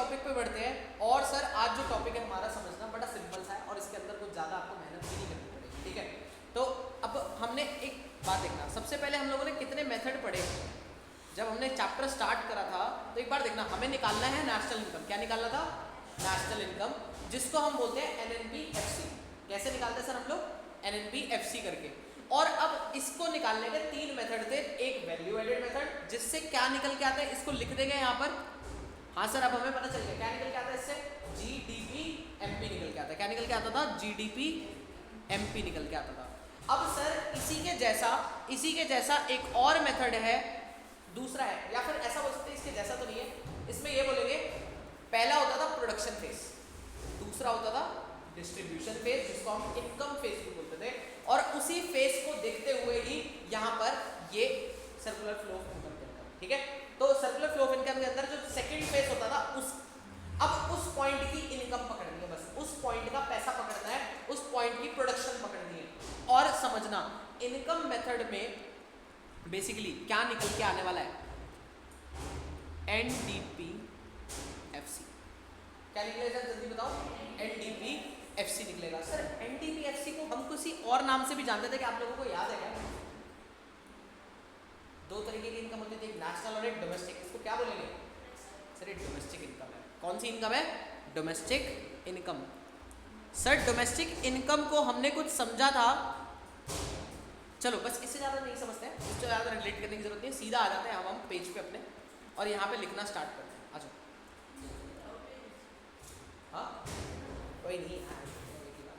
Topic पे बढ़ते हैं। और सर आज जो टॉपिक है हमारा समझना बड़ा सिंपल सा है और इसके अंदर कुछ ज़्यादा आपको मेहनत भी नहीं करनी पड़ेगी, ठीक है। तो अब हमने एक बात देखना, सबसे पहले हम लोगों ने कितने मेथड पढ़े जब हमने चैप्टर स्टार्ट करा था। तो एक बार देखना, हमें निकालना है नेशनल इनकम। क्या निकालना था? नेशनल इनकम, जिसको हम बोलते हैं NNP-FC। कैसे निकालते हैं सर हम लोग? NNP-FC करके। और अब इसको निकालने के 3 मेथड थे। एक वैल्यू एडेड मेथड, जिससे क्या निकल के आता है, इसको लिख देंगे यहाँ पर। हाँ सर, अब हमें पता चल गया क्या निकल के आता है इससे। GDP-MP निकल के आता है। क्या निकल के आता था? GDP-MP निकल के आता था। अब सर इसी के जैसा एक और मेथड है, दूसरा है, या फिर ऐसा बोल सकते हैं इसके जैसा तो नहीं है, इसमें ये बोलेंगे पहला होता था प्रोडक्शन फेज, दूसरा होता था डिस्ट्रीब्यूशन फेज, जिसको हम इनकम फेज भी बोलते थे। और उसी फेज को देखते हुए ही यहाँ पर ये सर्कुलर फ्लो ऑफ इनकम के अंदर, ठीक है। तो सर्कुलर फ्लो ऑफ इनकम के अंदर जो सेकंड फेज होता था, अब उस पॉइंट की इनकम पकड़नी है, बस उस पॉइंट का पैसा पकड़ना है, उस पॉइंट की प्रोडक्शन पकड़नी है। और समझना, इनकम मेथड में बेसिकली क्या निकल के आने वाला है? NDP-FC। क्या निकलेगा जल्दी बताओ? NDP-FC निकलेगा। सर NDP-FC को हम किसी और नाम से भी जानते थे, कि आप लोगों को याद है क्या? 2 तरीके की इनकम होती थी, एक नेशनल और एक डोमेस्टिक। इसको क्या बोलेंगे सर? ये डोमेस्टिक इनकम है। कौन सी इनकम है? Domestic income. Sir domestic income को हमने कुछ समझा था, चलो बस इससे ज़्यादा नहीं समझते हैं, इससे ज़्यादा रिलेट करने की जरूरत नहीं है, सीधा आ जाते हैं हम पेज पे अपने और यहाँ पे लिखना स्टार्ट करते हैं। आ जाओ। हाँ कोई नहीं,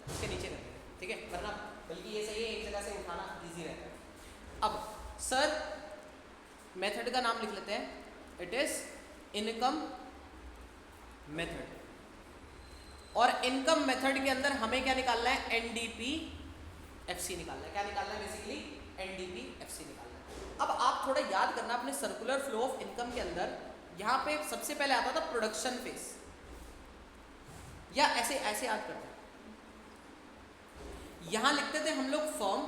इसके नीचे करते हैं, ठीक है, वरना बल्कि ये सही है, एक जगह से उठाना इजी रहता है। अब सर मेथड का नाम लिख लेते हैं, इट इज इनकम मेथड। और इनकम मेथड के अंदर हमें क्या निकालना है? NDP-FC निकालना है। क्या निकालना है? बेसिकली NDP-FC निकालना है। अब आप थोड़ा याद करना, अपने सर्कुलर फ्लो ऑफ इनकम के अंदर यहाँ पे सबसे पहले आता था प्रोडक्शन फेज, या ऐसे याद करते हैं, यहाँ लिखते थे हम लोग फर्म,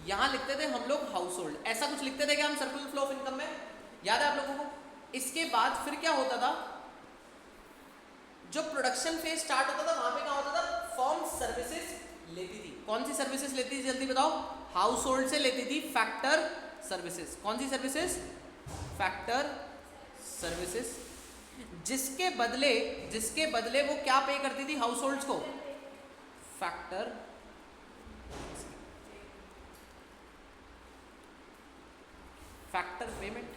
यहाँ लिखते थे हम लोग हाउस होल्ड, ऐसा कुछ लिखते थे क्या हम सर्कुलर फ्लो ऑफ इनकम में? याद है आप लोगों को? इसके बाद फिर क्या होता था? जो प्रोडक्शन फेज स्टार्ट होता था, वहां पे क्या होता था? फर्म सर्विसेज लेती थी। कौन सी सर्विसेज लेती थी जल्दी बताओ? हाउस होल्ड से लेती थी फैक्टर सर्विसेज। कौन सी सर्विसेज? Factor services. जिसके बदले वो क्या पे करती थी हाउस होल्ड्स को? Factor payment.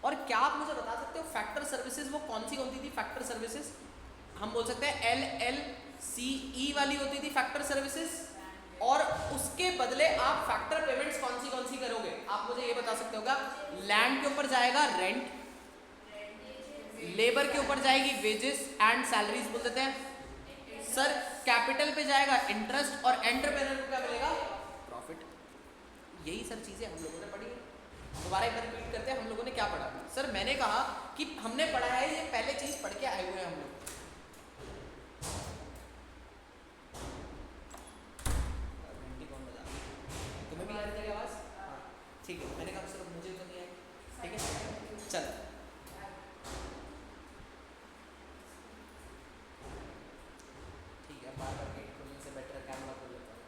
और क्या आप मुझे बता सकते हो फैक्टर सर्विसेज वो कौन सी थी? फैक्टर सर्विसेज हम बोल सकते हैं LLCE वाली होती थी फैक्टर सर्विसेज। और उसके बदले आप फैक्टर पेमेंट्स कौन सी करोगे? आप मुझे ये बता सकते होगा? लैंड के ऊपर जाएगा रेंट, लेबर के ऊपर जाएगी वेजेस एंड सैलरीज बोल देते हैं सर, कैपिटल पे जाएगा इंटरेस्ट, और एंटरप्रेन्योर को क्या मिलेगा? प्रॉफिट। यही सब चीजें हम लोगों ने पढ़ी है। दोबारा एक बार रिपीट करते हैं, हम लोगों ने क्या पढ़ा? सर मैंने कहा कि हमने पढ़ा है, ये पहले चीज पढ़ के आए हुए हैं हम लोग। तुम्हें भी आ रही है आवाज? हाँ ठीक है, मैंने कहा सर मुझे तो नहीं आई, ठीक है चल। ठीक है, बार बार गेट खोलने से बेटर कैमरा खोल लेता हूँ,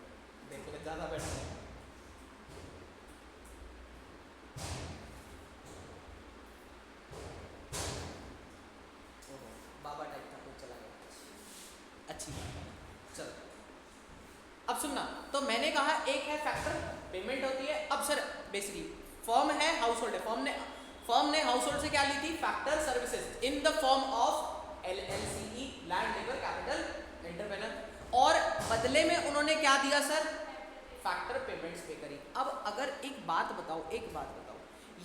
देखो ज़्यादा बेटर है। बाबा टाइप का कुछ चला गया, अच्छी बात है। चलो अब सुनना, तो मैंने कहा एक है फैक्टर पेमेंट होती है। अब सर बेसिकली फर्म है, हाउस होल्ड है, फर्म ने हाउस होल्ड से क्या ली थी? Factor services in the form of LLCE, land labour capital entrepreneur. और बदले में उन्होंने क्या दिया सर? फैक्टर पेमेंट्स पे करी। अब अगर एक बात बताओ,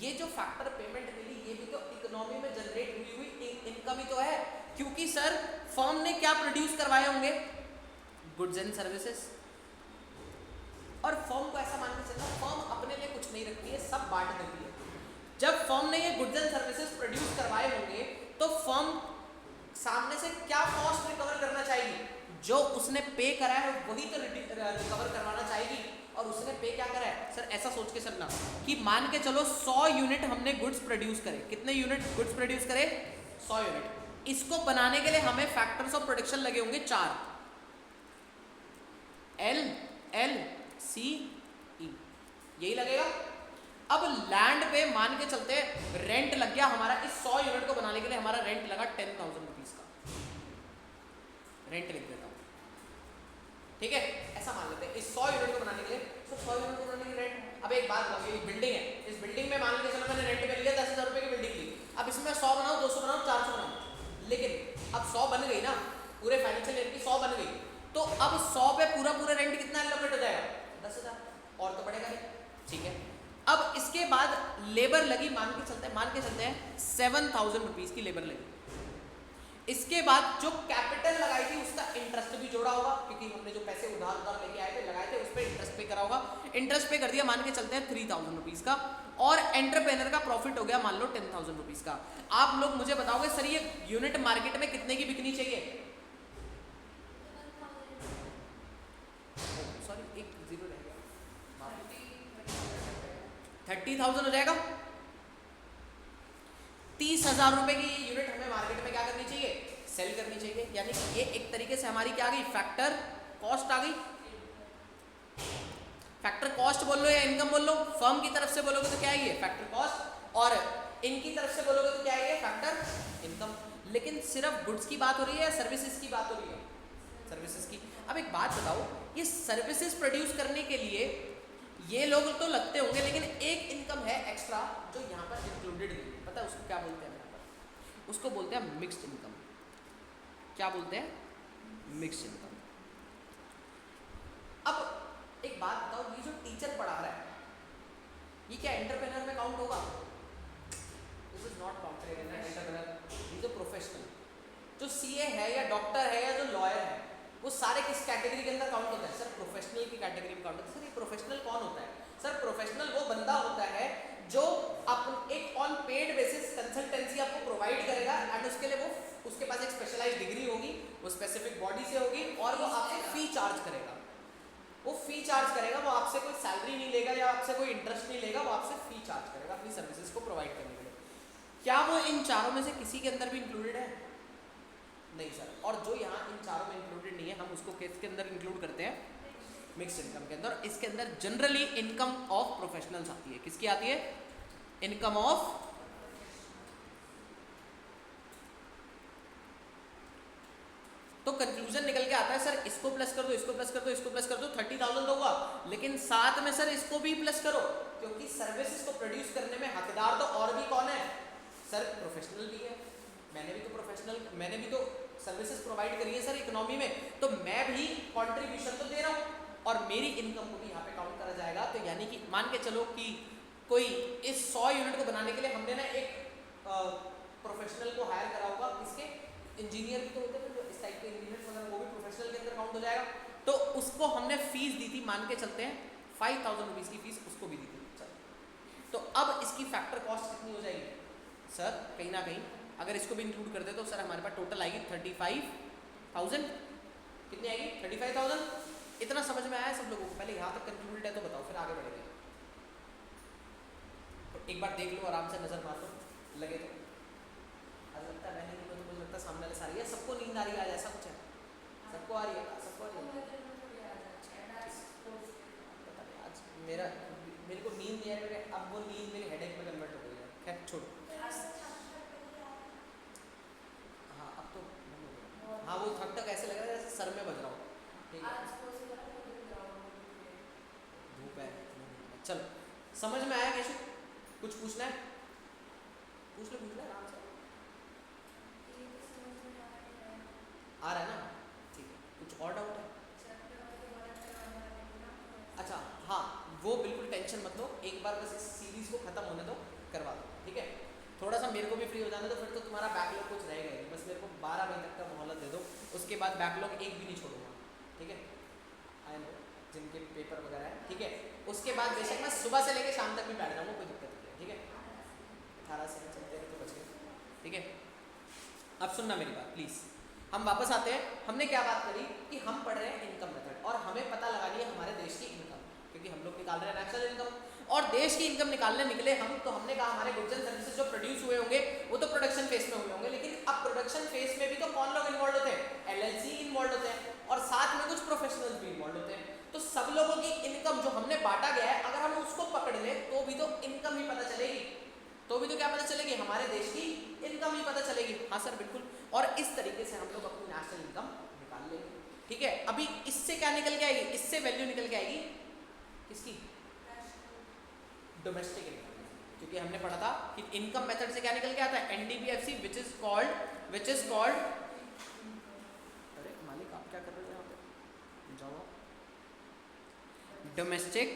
ये जो फैक्टर पेमेंट मिली, ये भी तो इकोनॉमी में जनरेट हुई इनकम ही तो है, क्योंकि सर फर्म ने क्या प्रोड्यूस करवाए होंगे? Goods and services. और फर्म को ऐसा मान के चलना, फर्म अपने लिए कुछ नहीं रखती है, सब बांट देती है। जब फर्म ने ये गुड्स एंड सर्विसेज प्रोड्यूस करवाए होंगे, तो फर्म सामने से क्या कॉस्ट रिकवर करना चाहेगी? जो उसने पे करा है वही तो रिकवर करवाना चाहेगी। और उसने पे क्या करा है सर? ऐसा सोच के चलना कि मान के चलो 100 यूनिट हमने गुड्स प्रोड्यूस करे। कितने यूनिट गुड्स प्रोड्यूस करे? 100 यूनिट। इसको बनाने के लिए हमें फैक्टर्स ऑफ प्रोडक्शन लगे होंगे 4, L, L, C, E, यही लगेगा। अब लैंड पे मान के चलते रेंट लग गया हमारा, इस 100 यूनिट को बनाने के लिए हमारा रेंट लगा 10,000 रुपीज का, रेंट लिख देता हूँ, ठीक है। ऐसा मान लेते हैं इस 100 यूनिट को बनाने के लिए, तो 100 यूनिट को बनाने के लिए रेंट। अब एक बात बताओ, ये बिल्डिंग है, इस बिल्डिंग में मान लीजिए चलो मैंने रेंट पे लिया 10,000 रुपए की बिल्डिंग ली, अब इसमें 100 बनाओ, 200 बनाओ, 400 बनाओ, लेकिन अब 100 बन गई ना, पूरे फाइनेंशियल ईयर की 100 बन गई, तो अब 100 पे पूरा रेंट कितना एलोकेट हो जाएगा, 10,000, और तो बढ़ेगा नहीं, ठीक है। अब इसके बाद लेबर लगी, मान के चलते हैं 7,000 रुपीज की लेबर लगी। इसके बाद जो कैपिटल लगाई थी उसका इंटरेस्ट भी जोड़ा होगा, क्योंकि हमने जो पैसे उधार लेके आए थे लगाए थे, उस पर इंटरेस्ट पे करा होगा, इंटरेस्ट पे कर दिया, मान के चलते हैं 3,000 रुपीज का, और एंटरप्रेनर का प्रॉफिट हो गया मान लो 10,000 रुपीज का। आप लोग मुझे बताओगे सर ये यूनिट मार्केट में कितने की बिकनी चाहिए? सॉरी एक जीरो रह गया, 30,000 हो जाएगा। 30,000 रुपए की यूनिट हमें मार्केट में क्या करनी चाहिए, सेल करनी चाहिए, यानी कि ये एक तरीके से हमारी क्या आ गई, फैक्टर कॉस्ट आ गई। फैक्टर कॉस्ट बोल लो या इनकम बोल लो, फर्म की तरफ से बोलोगे तो क्या है ये फैक्टर कॉस्ट, और इनकी तरफ से बोलोगे तो क्या है ये फैक्टर इनकम। लेकिन सिर्फ गुड्स की बात हो रही है या सर्विसेज की बात हो रही है? सर्विसेज की। अब एक बात बताओ, ये सर्विसेज प्रोड्यूस करने के लिए ये लोग तो लगते होंगे, लेकिन एक इनकम है एक्स्ट्रा जो यहाँ पर इंक्लूडेड नहीं है, पता है उसको क्या बोलते हैं? यहाँ पर उसको बोलते हैं मिक्स्ड इनकम। क्या बोलते हैं? Mixed income. अब एक बात बताओ, ये जो टीचर पढ़ा रहा है ये क्या एंटरप्रेन्योर में काउंट होगा? This is not counted in entrepreneur. ये जो प्रोफेशनल, जो सीए है या डॉक्टर है या जो लॉयर है, वो सारे किस कैटेगरी के अंदर काउंट होता है? सर प्रोफेशनल की कैटेगरी में काउंट होता है। सर ये प्रोफेशनल कौन होता है? सर प्रोफेशनल वो बंदा होता है जो एक ऑन पेड बेसिस कंसल्टेंसी आपको प्रोवाइड करेगा, एंड उसके लिए वो उसके पास एक स्पेशलाइज्ड डिग्री होगी, वो स्पेसिफिक बॉडी से होगी, और वो आपसे फी चार्ज करेगा। वो फी चार्ज करेगा, वो आपसे कोई सैलरी नहीं लेगा या आपसे कोई इंटरेस्ट नहीं लेगा, वो आपसे फी चार्ज करेगा अपनी सर्विसेज को प्रोवाइड करने के लिए। क्या वो इन चारों में से किसी के अंदर भी इंक्लूडेड है? नहीं सर। और जो यहाँ इन चारों में इंक्लूडेड नहीं है, हम उसको किसके अंदर इंक्लूड करते हैं? मिक्स्ड इनकम के अंदर। इसके अंदर जनरली इनकम ऑफ प्रोफेशनल्स आती है। किसकी आती है? Income of. तो कंक्लूजन निकल के आता है सर इसको प्लस कर दो, इसको प्लस कर दो, इसको प्लस कर दो, 30,000 तो हुआ, लेकिन साथ में सर इसको भी प्लस करो, क्योंकि सर्विसेज को प्रोड्यूस करने में हकदार तो और भी कौन है? सर प्रोफेशनल भी है। मैंने भी तो सर्विसेज प्रोवाइड करी है सर इकोनॉमी में, तो मैं भी कंट्रीब्यूशन तो दे रहा हूँ, और मेरी इनकम को भी यहाँ पे काउंट करा जाएगा। तो यानी कि मान के चलो कि कोई इस 100 यूनिट को बनाने के लिए हमने ना एक प्रोफेशनल को हायर करा होगा, इसके इंजीनियर भी तो होते हैं, इस टाइप के इंजीनियर वगैरह, वो भी प्रोफेशनल के अंदर काउंट हो जाएगा। तो उसको हमने फीस दी थी, मान के चलते हैं 5,000 रुपीज़ की फीस उसको भी दी थी। चलो, तो अब इसकी फैक्टर कॉस्ट कितनी हो जाएगी? सर कहीं ना कहीं अगर इसको भी इंक्लूड कर दे तो सर हमारे पास टोटल आएगी 35,000। कितनी आएगी? 35,000। इतना समझ में आया सब लोगों को? पहले यहाँ तक कंक्लूडेड है तो बताओ, फिर आगे बढ़ेंगे। तो एक बार देख लो, आराम से नजर मार लो, लगे तो। लगता है मैंने तो मुझे लगता है सामने वाले सारी है, सबको नींद आ रही है आज, ऐसा कुछ है? सबको आ रही है? सबको आ रही है? पता नहीं आज मेरे को नींद नहीं आ रही, अब वो नींद मेरी हेडेक में कन्वर्ट हो गई है। खैर छोड़ो। हाँ अब तो हाँ वो थक तक ऐसे लग रहा है जैसे सर में बज रहा हो। ठीक है, धूप है। चलो समझ में आया कैसे? कुछ पूछना है? पूछ लो आराम से। आ रहा है ना? ठीक है, कुछ और डाउट है? अच्छा हाँ, वो बिल्कुल टेंशन मत लो, एक बार बस इस सीरीज को खत्म होने दो, करवा दो, ठीक है। थोड़ा सा मेरे को भी फ्री हो जाने दो, फिर तो तुम्हारा बैकलॉग कुछ रहेगा ही। बस मेरे को 12 मई तक का मोहलत दे दो, उसके बाद बैकलॉग एक भी नहीं छोड़ूंगा, ठीक है। आई नो जिनके पेपर वगैरह है, ठीक है। उसके बाद बेशक मैं सुबह से लेकर शाम तक भी बैठ जाऊँगा, कोई दिक्कत नहीं है, ठीक है। 18 से चलते हैं तो बच गए, ठीक है। अब सुनना मेरी बात प्लीज़, हम वापस आते हैं। हमने क्या बात करी कि हम पढ़ रहे हैं इनकम मेथड, और हमें पता लगानी है हमारे देश की इनकम, क्योंकि हम लोग निकाल रहे हैं नेशनल इनकम, और देश की इनकम निकालने निकले हम, तो हमने कहा हमारे गुड्स एंड सर्विसेज जो प्रोड्यूस हुए होंगे वो तो प्रोडक्शन फेज में हुए होंगे, लेकिन अब प्रोडक्शन फेज कौन लोग इन्वॉल्व होते हैं, एलएलसी इन्वॉल्व होते हैं, और साथ में कुछ प्रोफेशनल्स भी इन्वॉल्व होते हैं। तो सब लोगों की इनकम जो हमने बांटा गया है, अगर हम उसको पकड़ ले तो भी तो इनकम ही पता चलेगी, तो भी तो क्या पता चलेगी, हमारे देश की इनकम ही पता चलेगी। हाँ सर बिल्कुल, और इस तरीके से हम लोग अपनी नेशनल इनकम निकाल लेंगे। ठीक है, अभी इससे क्या निकल के आएगी, इससे वैल्यू निकल के आएगी किसकी, डोमेस्टिक इनकम, क्योंकि हमने पढ़ा था कि इनकम मेथड से क्या निकल के आता है, एनडीबीएफसी विच इज कॉल्ड, अरे मालिक आप क्या कर रहे हो यहाँ पे, जाओ, डोमेस्टिक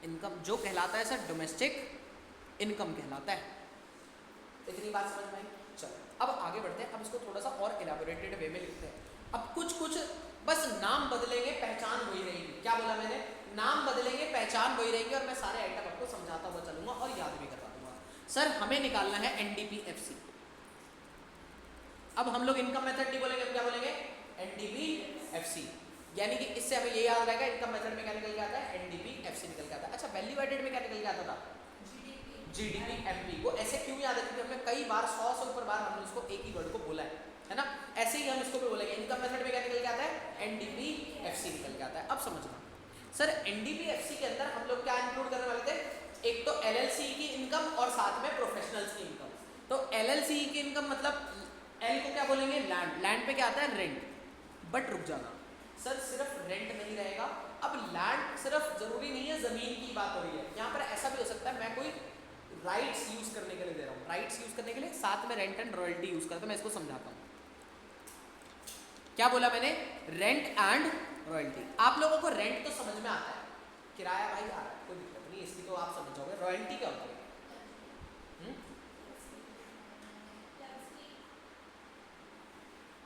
इनकम जो कहलाता है सर, डोमेस्टिक इनकम कहलाता है। इतनी बात समझ में आई। चलो अब आगे बढ़ते हैं, अब इसको थोड़ा सा और इलैबोरेटेड वे में लिखते हैं। अब कुछ बस नाम बदलेंगे, पहचान वही रहेगी। क्या बोला मैंने, नाम बदलेंगे, पहचान वही रहेगी, और मैं सारे आइटम आपको समझाता हुआ चलूंगा और याद भी करवा दूंगा। सर हमें निकालना है एनडीपीएफसी। अब हम लोग इनकम मेथड नहीं बोलेंगे, हम क्या बोलेंगे, एनडीपीएफसी, यानी कि इससे हमें ये याद रहेगा इनकम मेथड में क्या निकल के आता है, एनडीपीएफसी निकल के आता है। अच्छा वैल्यू एडेड में क्या निकल के आता था, जीडीपी एमपी। वो ऐसे क्यों याद है, क्योंकि हमने कई बार 100 से ऊपर बार हमने उसको एक ही वर्ड को बोला है ना। ऐसे ही हम इसको भी बोलेंगे, इनकम मेथड में क्या निकल के आता है, एनडीपीएफसी निकल के आता है। अब समझना सर, एनडीपीएफसी के अंदर हम लोग क्या इंक्लूड करने वाले थे, एक तो एलएलसी की इनकम और साथ में प्रोफेशनल्स की इनकम। तो एलएलसी की इनकम मतलब एल को क्या बोलेंगे, लैंड, लैंड पे क्या आता है, रेंट। बट रुक जाना सर, सिर्फ रेंट नहीं रहेगा। अब लैंड सिर्फ जरूरी नहीं है जमीन की बात हो रही है, यहाँ पर ऐसा भी हो सकता है मैं कोई राइट्स यूज करने के लिए दे रहा हूँ, राइट्स यूज करने के लिए साथ में रेंट एंड रॉयल्टी यूज करता हूँ। मैं इसको समझाता हूँ, क्या बोला मैंने, रेंट एंड रॉयल्टी। आप लोगों को रेंट तो समझ में आता है, किराया भाई आ रहा है, कोई दिक्कत नहीं, इसकी तो आप समझ जाओगे। रॉयल्टी क्या होती है,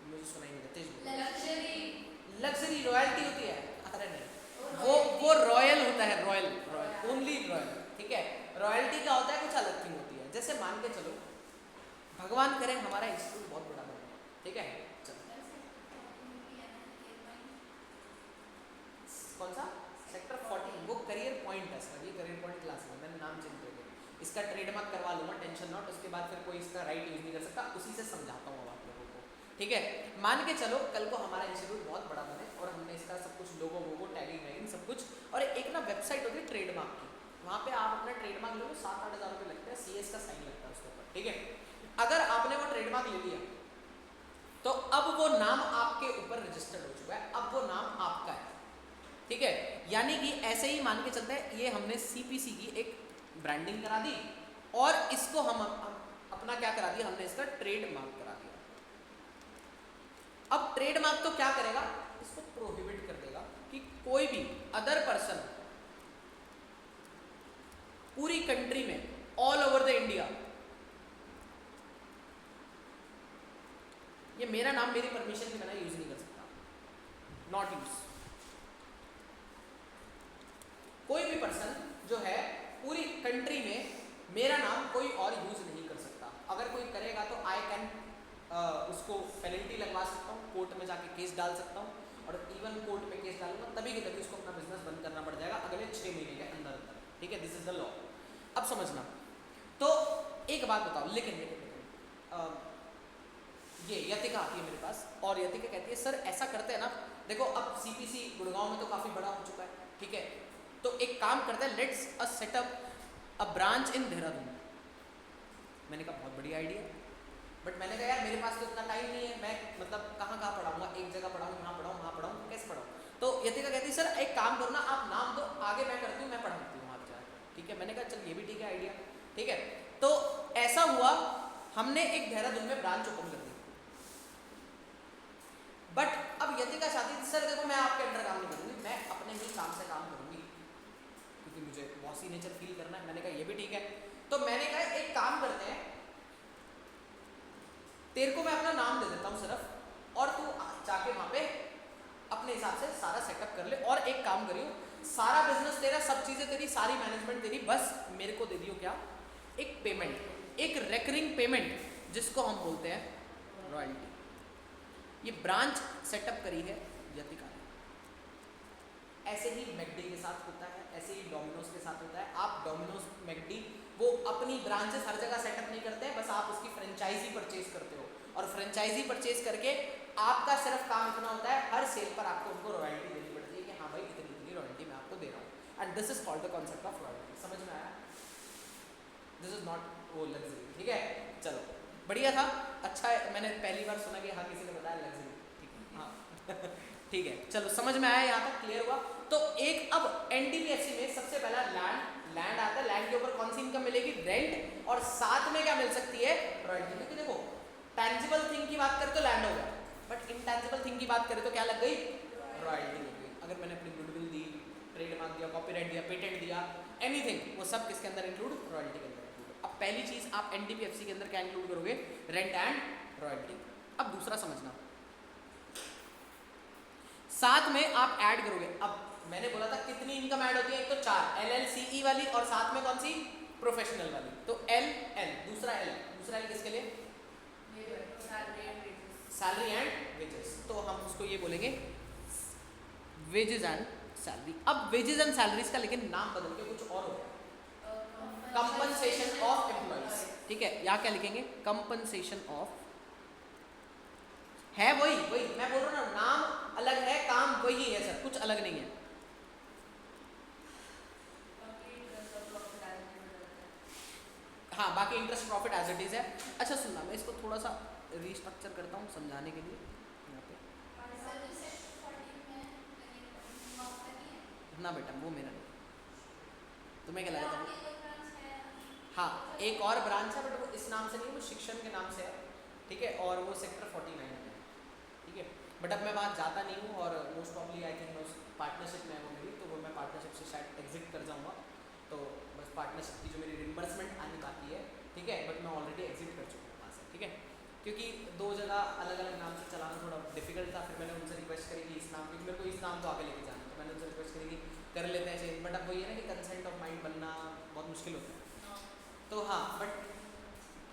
मुझे सुनाई नहीं देते, लग्जरी रॉयल्टी होती है, अरे नहीं, वो रॉयल होता है, रॉयल, रॉयल ओनली रॉयल। ठीक है, रॉयल्टी क्या होता है, कुछ अलग थिंग होती है। जैसे मान के चलो, भगवान करे हमारा इंस्टीट्यूट बहुत बड़ा बने, ठीक है, कौन सा सेक्टर 14, वो करियर पॉइंट है सर, ये करियर पॉइंट क्लास है, मैंने नाम चेंज कर दिया, इसका ट्रेडमार्क करवा लूँगा, टेंशन नॉट, उसके बाद फिर कोई इसका राइट यूज नहीं कर सकता, उसी से समझाता हूँ आप लोगों को। ठीक है, मान के चलो कल को हमारा इंस्टीट्यूट बहुत बड़ा बने और हमने इसका सब कुछ लोगो वोगो टैगिंग वैगिंग सब कुछ, और एक ना वेबसाइट होती है ट्रेडमार्क की, वहाँ पे आप अपना ट्रेडमार्क लोगे, 7-8 हज़ार रुपये लगते हैं, CS का साइन लगता है उसके ऊपर। ठीक है, अगर आपने वो ट्रेडमार्क ले लिया तो अब वो नाम आपके ऊपर रजिस्टर्ड हो चुका है, अब वो नाम आपका है। ठीक है, यानी कि ऐसे ही मान के चलते हैं, ये हमने CPC की एक ब्रांडिंग करा दी और इसको हम अपना क्या करा दिया, हमने इसका ट्रेडमार्क करा दिया। अब ट्रेडमार्क तो क्या करेगा, इसको प्रोहिबिट कर देगा कि कोई भी अदर पर्सन पूरी कंट्री में, ऑल ओवर द इंडिया, ये मेरा नाम मेरी परमिशन के बिना यूज नहीं कर सकता, नॉट यूज। कोई भी पर्सन जो है पूरी कंट्री में मेरा नाम कोई और यूज नहीं कर सकता। अगर कोई करेगा तो आई कैन उसको पेनल्टी लगवा सकता हूँ, कोर्ट में जाके केस डाल सकता हूँ, और इवन कोर्ट में केस डालूंगा तभी के तभी उसको अपना बिजनेस बंद करना पड़ जाएगा अगले 6 महीने के अंदर अंदर। ठीक है, दिस इज द लॉ। अब समझना, तो एक बात बताओ, लेकिन ये यतिका आती है मेरे पास और यतिका कहती है सर ऐसा करते हैं ना, देखो अब CPC गुड़गांव में तो काफ़ी बड़ा हो चुका है, ठीक है, तो एक काम करते हैं, let's a setup a branch इन देहरादून। मैंने कहा बहुत बढ़िया आइडिया, बट मैंने कहा यार मेरे पास तो इतना टाइम नहीं है, मैं मतलब कहाँ पढ़ाऊँगा, एक जगह पढ़ाऊँ, यहाँ पढ़ाऊँ, वहाँ पढ़ाऊँ, कैसे पढ़ाऊँ। तो यतिका कहती है सर एक काम करो ना, आप नाम दो, आगे मैं करती हूँ, मैं पढ़ाती हूँ आप जाकर। ठीक है, मैंने कहा चल ये भी ठीक है आइडिया। ठीक है, तो ऐसा हुआ, हमने एक देहरादून में ब्रांच ओपन कर दी, बट अब यतिका चाहती थी सर देखो मैं आपके अंडर काम नहीं करूँगी, मैं अपने ही काम से काम करूँगी क्योंकि मुझे बॉसी नेचर फील करना है। मैंने कहा ये भी ठीक है, तो मैंने कहा एक काम करते हैं, तेरे को मैं अपना नाम दे देता हूँ सिर्फ, और तू जाके वहाँ पे अपने हिसाब से सारा सेटअप कर ले, और एक काम करियो, सारा बिजनेस तेरा, सब चीज़ें तेरी, सारी मैनेजमेंट तेरी, बस मेरे को दे दियो क्या, एक पेमेंट, एक रेकरिंग पेमेंट जिसको हम बोलते हैं रॉयल्टी। ये ब्रांच सेटअप करी है यतिका ने। ऐसे ही मैकडी के साथ होता है, ऐसे ही डोमिनोज के साथ होता है। आप डोमिनोज, मैकडी वो अपनी ब्रांचेस हर जगह सेटअप नहीं करते हैं, बस आप उसकी फ्रेंचाइजी परचेज करते हो, और फ्रेंचाइजी परचेज करके आपका सिर्फ काम इतना होता है, हर सेल पर आपको उनको रॉयल्टी देनी पड़ती है कि हाँ भाई इतनी इतनी रॉयल्टी मैं आपको दे रहा हूँ। And this is called the concept of royalty. समझ में आया? दिस इज नॉट वो लग्जरी। ठीक है, चलो बढ़िया था, अच्छा है, मैंने पहली बार सुना कि हाँ किसी ने बताया लग्जरी। ठीक है, हाँ ठीक है, चलो समझ में आया, यहाँ तक क्लियर हुआ। तो एक अब एनडीपीएफसी में सबसे पहला लैंड आता है, लैंड के ऊपर कौन सी इनकम मिलेगी? रेंट, और साथ में क्या मिल सकती है? रॉयल्टी। क्योंकि देखो टेंजिबल थिंग की बात करें तो लैंड हो गया, बट इनटेंजिबल थिंग की बात करें तो क्या लग गई? रॉयल्टी लग गई। अगर मैंने अपनी गुडविल दी, ट्रेडमार्क दिया, कॉपीराइट दिया, पेटेंट दिया, एनीथिंग, वो सब किसके अंदर इंक्लूड? रॉयल्टी के अंदर इंक्लूड। अब पहली चीज आप एनडीपीएफसी के अंदर क्या इंक्लूड करोगे? Rent and royalty. अब दूसरा समझना, साथ में आप ऐड करोगे। अब मैंने बोला था कितनी इनकम ऐड होती है? एक तो 4 एलएलसीई वाली, और साथ में कौन सी? प्रोफेशनल वाली। तो एल एल, दूसरा एल किसके लिए? Salary and wages. तो हम उसको ये बोलेंगे वेजेस एंड सैलरी। अब वेजेस एंड सैलरीज का लेकिन नाम बदल के कुछ और हो गया, कंपनसेशन ऑफ एम्प्लॉइज। ठीक है, यहाँ क्या लिखेंगे? कंपनसेशन ऑफ, है वही मैं बोल रहा हूँ ना, नाम अलग है, काम वही है सर, कुछ अलग नहीं है। हाँ, बाकी interest profit as it is है। अच्छा सुनना, मैं इसको थोड़ा सा रीस्ट्रक्चर करता हूँ समझाने के लिए। यहाँ पे ना बेटा, वो मेरा नहीं, तुम्हें क्या लगा था? हाँ, एक और ब्रांच है, बट वो इस नाम से नहीं, वो शिक्षण के नाम से है। ठीक है, और वो सेक्टर 49 में है। ठीक है, बट अब मैं वहाँ जाता नहीं हूँ, और मोस्ट प्रॉब्ली आई थिंक मैं उस पार्टनरशिप में है वो मेरी, तो वो मैं पार्टनरशिप से शायद एग्जिट कर जाऊँगा। तो बस पार्टनरशिप की जो मेरी रिम्बर्समेंट आनी बाकी है। ठीक है, बट मैं ऑलरेडी एग्जिट कर चुका हूँ वहाँ से। ठीक है, क्योंकि 2 जगह अलग अलग नाम से चलाना थोड़ा डिफिकल्ट था। फिर मैंने उनसे रिक्वेस्ट करी कि इस नाम, क्योंकि मेरे को इस नाम को आगे लेके जाना, तो मैंने उनसे रिक्वेस्ट करी कि कर लेते हैं चेंज, बट अब वही है ना कि कंसेंट ऑफ माइंड बनना बहुत मुश्किल होता है। तो हाँ, बट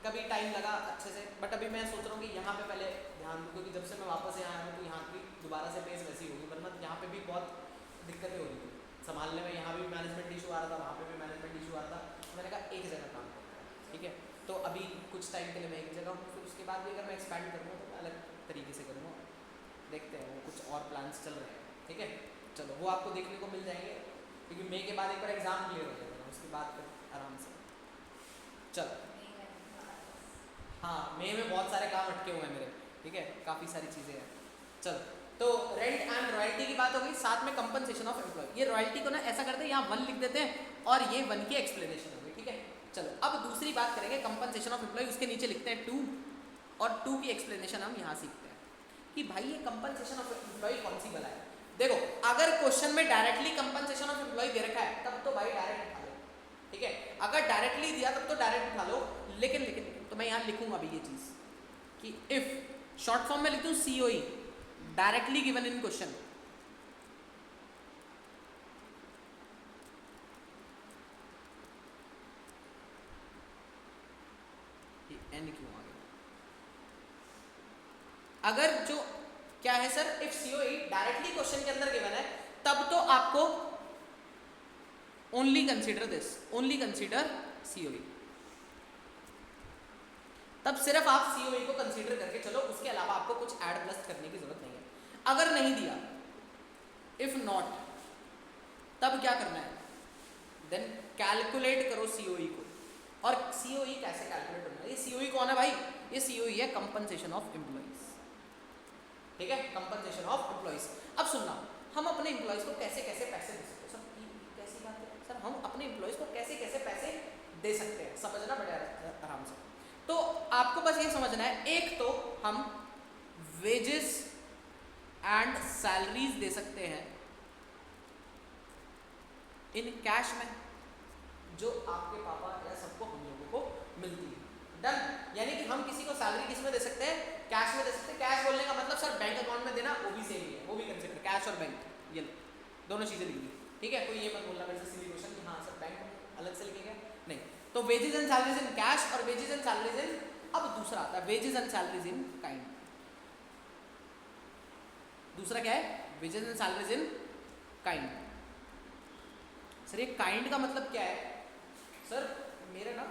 कभी टाइम लगा अच्छे से, बट अभी मैं सोच रहा हूँ कि यहाँ पे पहले ध्यान दूँ, क्योंकि जब से मैं वापस यहाँ आया हूँ तो यहाँ की दोबारा से पेस वैसी होगी, वरना यहाँ पे भी बहुत दिक्कतें हो रही थी संभालने में। यहाँ भी मैनेजमेंट इशू आ रहा था, वहाँ पे भी मैनेजमेंट इशू आ रहा था। तो मैंने कहा एक जगह काम करता है। ठीक है, तो अभी कुछ टाइम के लिए मैं एक जगह हूँ, फिर उसके बाद भी अगर मैं एक्सपैंड करूँगा तो मैं अलग तरीके से करूँगा। देखते हैं, वो कुछ और प्लान्स चल रहे हैं। ठीक है, चलो वो आपको देखने को मिल जाएंगे, क्योंकि मई के बाद एक बार एग्जाम क्लियर हो जाएगा, उसके बाद फिर आराम से। चलो, हाँ, मई में बहुत सारे काम अटके हुए हैं मेरे। ठीक है, काफ़ी सारी चीज़ें हैं। चलो, तो रेंट एंड रॉयल्टी की बात हो गई, साथ में कंपनसेशन ऑफ एम्प्लॉय। ये रॉयल्टी को ना ऐसा करते हैं, यहाँ 1 लिख देते हैं, और ये 1 की एक्सप्लेनेशन हो गई। ठीक है, चलो अब दूसरी बात करेंगे, कंपनसेशन ऑफ एम्प्लॉय, उसके नीचे लिखते हैं 2, और 2 की एक्सप्लेनेशन हम यहाँ सीखते हैं कि भाई ये कंपनसेशन ऑफ एम्प्लॉय कौन सी बला है। देखो, अगर क्वेश्चन में डायरेक्टली कंपनसेशन ऑफ एम्प्लॉय दे रखा है तब तो भाई डायरेक्ट उठा लो। ठीक है, अगर डायरेक्टली दिया तब तो डायरेक्ट उठा लो, लेकिन तो मैं यहाँ लिखूंगा अभी ये चीज़ कि इफ शॉर्ट फॉर्म में लिख दूँ COE, directly given in question, एन क्यों आ गया? अगर जो क्या है sir, if COE directly question के अंदर गिवन है, तब तो आपको only consider this, only consider COE, तब सिर्फ आप COE को कंसीडर करके चलो, उसके अलावा आपको कुछ ऐड प्लस करने की जरूरत नहीं है। अगर नहीं दिया, इफ नॉट, तब क्या करना है? देन कैलकुलेट करो COE को। और COE कैसे कैलकुलेट करना है? ये COE कौन है भाई? ये COE है कंपनसेशन ऑफ एम्प्लॉइज। ठीक है, कंपनसेशन ऑफ एम्प्लॉइज। अब सुनना, हम अपने एम्प्लॉइज को कैसे कैसे पैसे दे सकते हैं? सर कैसी बात है सर, हम अपने एम्प्लॉइज को कैसे कैसे पैसे दे सकते हैं, समझना बड़े आराम से। तो आपको बस ये समझना है, एक तो हम वेजेस एंड सैलरीज दे सकते हैं इन कैश में, जो आपके पापा या सबको हम लोगों को मिलती है। डन, यानी कि हम किसी को सैलरी किस में दे सकते हैं? कैश में दे सकते हैं। कैश बोलने का मतलब सर बैंक अकाउंट में देना, वो भी सेम ही है, वो भी कंसिडर, कैश और बैंक, ये दोनों चीजें लिखी। ठीक है, कोई ये मत बोलना मेरे से सिली क्वेश्चन कि हाँ सर बैंक अलग से लिखेगा, नहीं। तो wages and salaries in cash और वेजेस एंड सैलरीज इन, अब दूसरा आता है wages and salaries in kind. दूसरा क्या है? Wages and salaries in kind. Sir ये काइंड का मतलब क्या है? सर मेरे ना,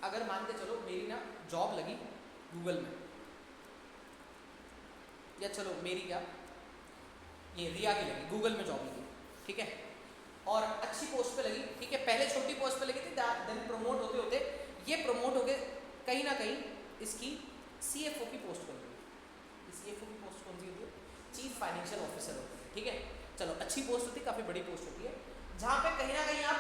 अगर मान के चलो मेरी ना जॉब लगी गूगल में, या चलो मेरी क्या, ये रिया की लगी, गूगल में जॉब लगी, ठीक है, और अच्छी पोस्ट पे लगी, ठीक है, पहले छोटी पोस्ट पे लगी थी, देन प्रमोट होते होते ये प्रमोट हो गए कहीं ना कहीं इसकी सीएफओ की पोस्ट पर गई। सीएफओ की पोस्ट कौन सी होती है? चीफ फाइनेंशियल ऑफिसर होती है, ठीक है, चलो अच्छी पोस्ट होती है, काफ़ी बड़ी पोस्ट होती है, जहाँ पे कहीं ना कहीं आप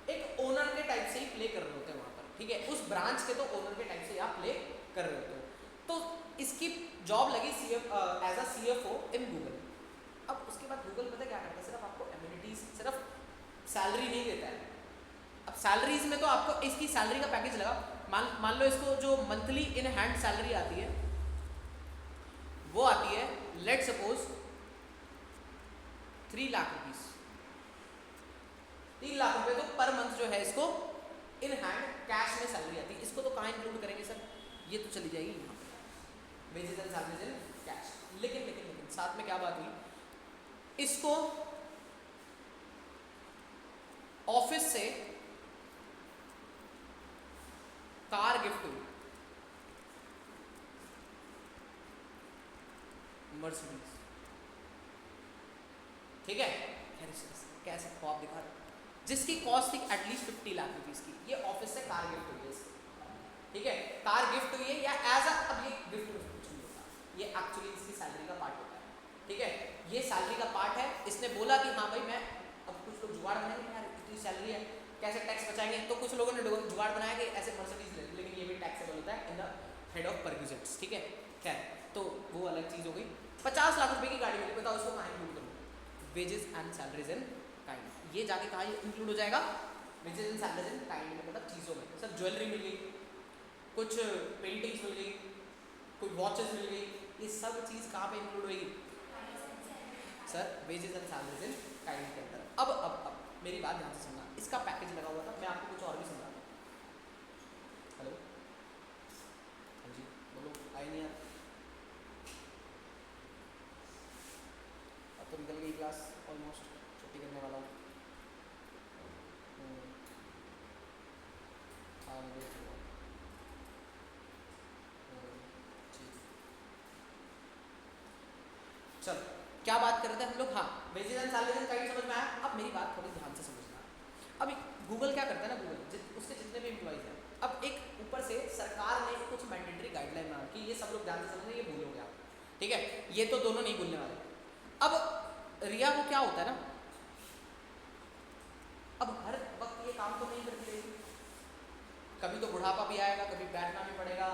एक ओनर के टाइप से ही प्ले कर रहे होते हैं वहाँ पर, ठीक है, उस ब्रांच के तो ओनर के टाइप से आप प्ले कर रहे होते हो। तो इसकी जॉब लगी as a CFO in Google. अब उसके बाद गूगल पता क्या करता है, सिर्फ आपको एमिनिटीज, सिर्फ सैलरी नहीं देता है। अब सैलरीज में तो आपको इसकी सैलरी का पैकेज लगा, मान लो इसको जो मंथली इन हैंड सैलरी आती है वो आती है, let suppose 3 lakh rupees, 3 lakh रुपए तो पर मंथ जो है इसको इन हैंड कैश में सैलरी आती है। इसको तो कहाँ इंक्लूड करेंगे सर? ये तो चली जाएगी यहाँ पे wages and salaries in cash. लेकिन लेकिन लेकिन साथ में क्या बात हुई, इसको ऑफिस से कार गिफ्ट हुई, मर्सिडीज, ठीक है, कैसे ख्वाब दिखा रहे, जिसकी कॉस्ट थी एटलीस्ट 50 लाख रुपीस की, ये ऑफिस से कार गिफ्ट हुई है इसकी, ठीक है, कार गिफ्ट हुई है या एज अ, अब ये गिफ्ट कुछ नहीं होता, ये एक्चुअली इसकी सैलरी का पार्ट होता है, ठीक है, ये सैलरी का पार्ट है। इसने बोला कि हाँ भाई मैं, अब कुछ लोग जुगाड़ बनाएंगे, यार इतनी सैलरी है कैसे टैक्स बचाएंगे, तो कुछ लोगों ने जुगाड़ बनाया कि ऐसे मर्सिडीज ले, लेकिन ये भी टैक्सेबल होता है in the head of perquisites, ठीक है, खैर तो वो अलग चीज़ हो गई। 50 लाख रुपए की गाड़ी मिली, बताओ इसको कहाँ इंक्लूड करूँ? Wages and salaries in kind, ये जाके कहाँ इंक्लूड हो जाएगा? Wages and salaries in kind में, मतलब चीज़ों में। सर ज्वेलरी मिल गई, कुछ पेंटिंग्स मिल गई, कोई वॉचेस मिल गई, ये सब चीज़ कहाँ पे इंक्लूड होगी? Sir wages and salaries in kind के अंदर। अब मेरी बात ध्यान से सुनना, इसका पैकेज लगा हुआ था, मैं आपको कुछ और भी समझा रहा हूँ। हेलो, हाँ जी बोलो, आई नहीं यार, अब तो निकल गई क्लास, ऑलमोस्ट छुट्टी करने वाला हूँ। हाँ देख लो, चलो क्या बात कर रहे थे हम लोग? हाँ, वेजेस एंड सैलरीज काइंड समझ में आया। अब मेरी बात थोड़ी ध्यान से समझना। अब गूगल क्या करता है ना, गूगल उसके जितने भी एम्प्लॉइज हैं, अब एक ऊपर से सरकार ने कुछ मैंडेटरी गाइडलाइन बना कि ये सब लोग ध्यान से समझना, ये भूलोगे आप, ठीक है, ये तो दोनों नहीं भूलने वाले। अब रिया को क्या होता है ना, अब हर वक्त ये काम तो नहीं करती रहेगी, कभी तो बुढ़ापा भी आएगा, कभी बैठना भी पड़ेगा,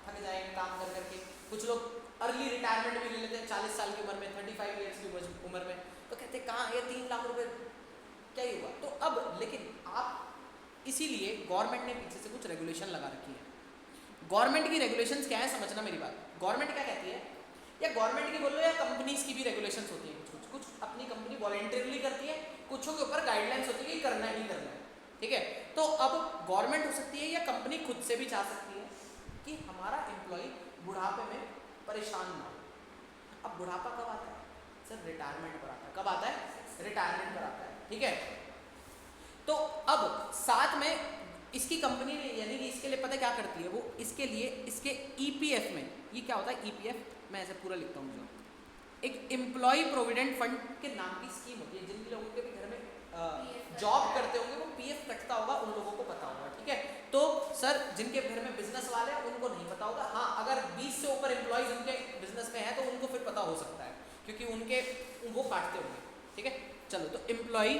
थक जाएंगे काम कर करके। कुछ लोग अर्ली रिटायरमेंट भी ले लेते हैं 40 साल की उम्र में, 35 ईयर्स की उम्र में, तो कहते हैं कहाँ ये 3 लाख रुपए क्या ही हुआ। तो अब लेकिन आप, इसीलिए गवर्नमेंट ने पीछे से कुछ रेगुलेशन लगा रखी है। गवर्नमेंट की रेगुलेशंस क्या है समझना मेरी बात। गवर्नमेंट क्या कहती है, या गवर्नमेंट की बोलो या कंपनीज की भी रेगुलेशंस होती है, कुछ अपनी कंपनी वॉलंटरली करती है, कुछों के ऊपर गाइडलाइंस होती है कि करना ही करना है, ठीक है। तो अब गवर्नमेंट हो सकती है या कंपनी खुद से भी चाह सकती है कि हमारा एम्प्लॉय बुढ़ापे में परेशान ना हो। अब बुढ़ापा कब आता है सर? रिटायरमेंट पर आता है। कब आता है? रिटायरमेंट पर आता है, ठीक है। तो अब साथ में इसकी कंपनी ने, यानी कि इसके लिए पता क्या करती है वो, इसके लिए इसके ईपीएफ में, ये क्या होता है ईपीएफ, मैं ऐसे पूरा लिखता हूँ, एक एम्प्लॉय प्रोविडेंट फंड के नाम की स्कीम होती है। जिन लोगों के भी घर में जॉब करते होंगे वो पीएफ कटता होगा, उन लोगों को पता होगा, ठीक है। तो सर जिनके घर में बिजनेस वाले हैं उनको नहीं पता होगा, हाँ अगर 20 से ऊपर एम्प्लॉयज उनके बिजनेस में है तो उनको फिर पता हो सकता है, क्योंकि उनके वो काटते होंगे, ठीक है। चलो, तो एम्प्लॉय